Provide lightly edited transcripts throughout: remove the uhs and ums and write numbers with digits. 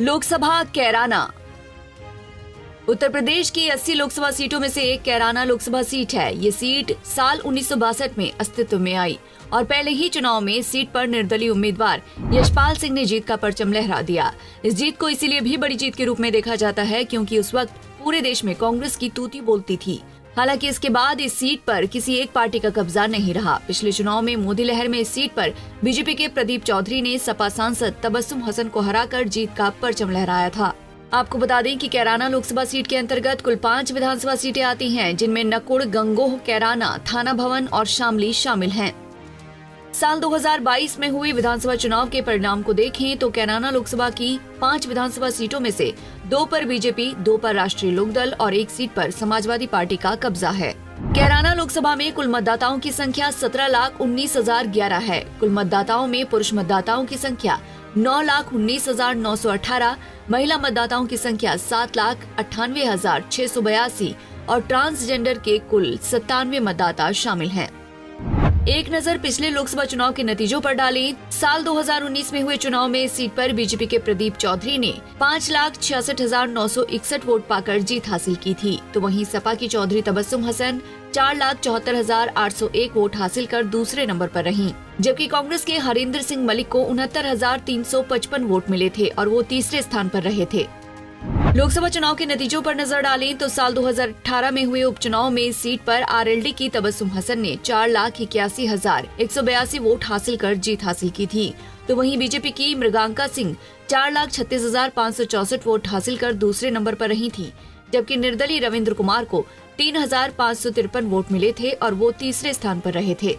लोकसभा कैराना। उत्तर प्रदेश की 80 लोकसभा सीटों में से एक कैराना लोकसभा सीट है। ये सीट साल 1962 में अस्तित्व में आई और पहले ही चुनाव में सीट पर निर्दलीय उम्मीदवार यशपाल सिंह ने जीत का परचम लहरा दिया। इस जीत को इसीलिए भी बड़ी जीत के रूप में देखा जाता है क्योंकि उस वक्त पूरे देश में कांग्रेस की तूती बोलती थी। हालांकि इसके बाद इस सीट पर किसी एक पार्टी का कब्जा नहीं रहा। पिछले चुनाव में मोदी लहर में इस सीट पर बीजेपी के प्रदीप चौधरी ने सपा सांसद तबस्सुम हसन को हराकर जीत का परचम लहराया था। आपको बता दें कि कैराना लोकसभा सीट के अंतर्गत कुल 5 विधानसभा सीटें आती हैं, जिनमें नकुड़, गंगोह, कैराना, थाना भवन और शामली शामिल हैं। साल 2022 में हुए विधानसभा चुनाव के परिणाम को देखें तो कैराना लोकसभा की 5 विधानसभा सीटों में से 2 पर बीजेपी, 2 पर राष्ट्रीय लोकदल और 1 सीट पर समाजवादी पार्टी का कब्जा है। कैराना लोकसभा में कुल मतदाताओं की संख्या 17,19,011 है। कुल मतदाताओं में पुरुष मतदाताओं की संख्या 9,19,918, महिला मतदाताओं की संख्या 7,98,682 और ट्रांसजेंडर के कुल 97 मतदाता शामिल हैं। एक नजर पिछले लोकसभा चुनाव के नतीजों पर डालें। साल 2019 में हुए चुनाव में इस सीट पर बीजेपी के प्रदीप चौधरी ने 5,66,961 वोट पाकर जीत हासिल की थी, तो वहीं सपा की चौधरी तबस्सुम हसन 4,74,801 वोट हासिल कर दूसरे नंबर पर रहीं, जबकि कांग्रेस के हरिंदर सिंह मलिक को 69,355 वोट मिले थे और वो तीसरे स्थान पर रहे थे। लोकसभा चुनाव के नतीजों पर नजर डालें तो साल 2018 में हुए उपचुनाव में इस सीट पर आरएलडी की तबस्सुम हसन ने 4,81,182 वोट हासिल कर जीत हासिल की थी, तो वहीं बीजेपी की मृगांका सिंह 4,36,564 वोट हासिल कर दूसरे नंबर पर रही थी, जबकि निर्दलीय रविंद्र कुमार को 3,553 वोट मिले थे और वो तीसरे स्थान पर रहे थे।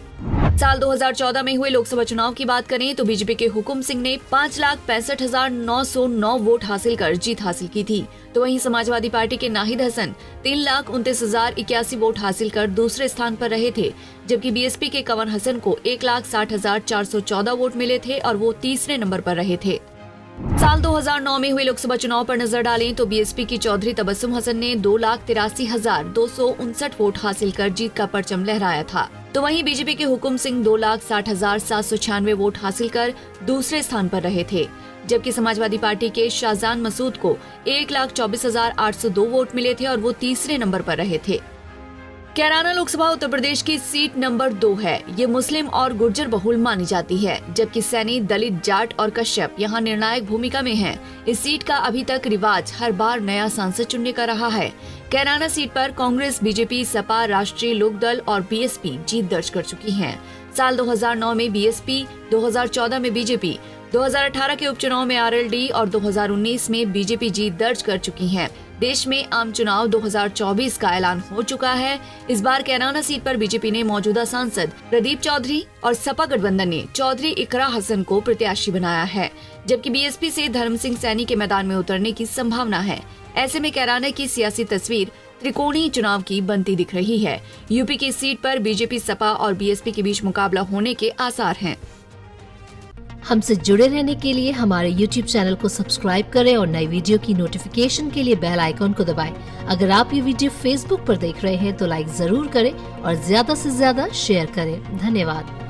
साल 2014 में हुए लोकसभा चुनाव की बात करें तो बीजेपी के हुकुम सिंह ने 5,65,909 वोट हासिल कर जीत हासिल की थी, तो वहीं समाजवादी पार्टी के नाहिद हसन 3,29,081 वोट हासिल कर दूसरे स्थान पर रहे थे, जबकि बीएसपी के कंवर हसन को 1,60,414 वोट मिले थे और वो तीसरे नंबर पर रहे थे। साल 2009 में हुए लोकसभा चुनाव पर नजर डालें तो बीएसपी की चौधरी तबस्सुम हसन ने 2,83,259 वोट हासिल कर जीत का परचम लहराया था, तो वहीं बीजेपी के हुकुम सिंह 2,60,796 वोट हासिल कर दूसरे स्थान पर रहे थे, जबकि समाजवादी पार्टी के शाहजान मसूद को 1,24,802 वोट मिले थे और वो तीसरे नंबर पर रहे थे। कैराना लोकसभा उत्तर प्रदेश की सीट नंबर 2 है। ये मुस्लिम और गुर्जर बहुल मानी जाती है, जबकि सैनी, दलित, जाट और कश्यप यहाँ निर्णायक भूमिका में हैं। इस सीट का अभी तक रिवाज हर बार नया सांसद चुनने का रहा है। कैराना सीट पर कांग्रेस, बीजेपी, सपा, राष्ट्रीय लोकदल और बीएसपी जीत दर्ज कर चुकी हैं। साल 2009 में बीएसपी, 2014 में बीजेपी, 2018 के उपचुनाव में आरएलडी और 2019 में बीजेपी जीत दर्ज कर चुकी हैं। देश में आम चुनाव 2024 का ऐलान हो चुका है। इस बार कैराना सीट पर बीजेपी ने मौजूदा सांसद प्रदीप चौधरी और सपा गठबंधन ने चौधरी इकरा हसन को प्रत्याशी बनाया है, जबकि बीएसपी से धर्म सिंह सैनी के मैदान में उतरने की संभावना है। ऐसे में कैराना की सियासी तस्वीर त्रिकोणीय चुनाव की बनती दिख रही है। यूपी की सीट पर बीजेपी, सपा और बीएसपी के बीच मुकाबला होने के आसार हैं। हमसे जुड़े रहने के लिए हमारे YouTube चैनल को सब्सक्राइब करें और नई वीडियो की नोटिफिकेशन के लिए बेल आइकॉन को दबाएं। अगर आप ये वीडियो Facebook पर देख रहे हैं तो लाइक जरूर करें और ज्यादा से ज्यादा शेयर करें। धन्यवाद।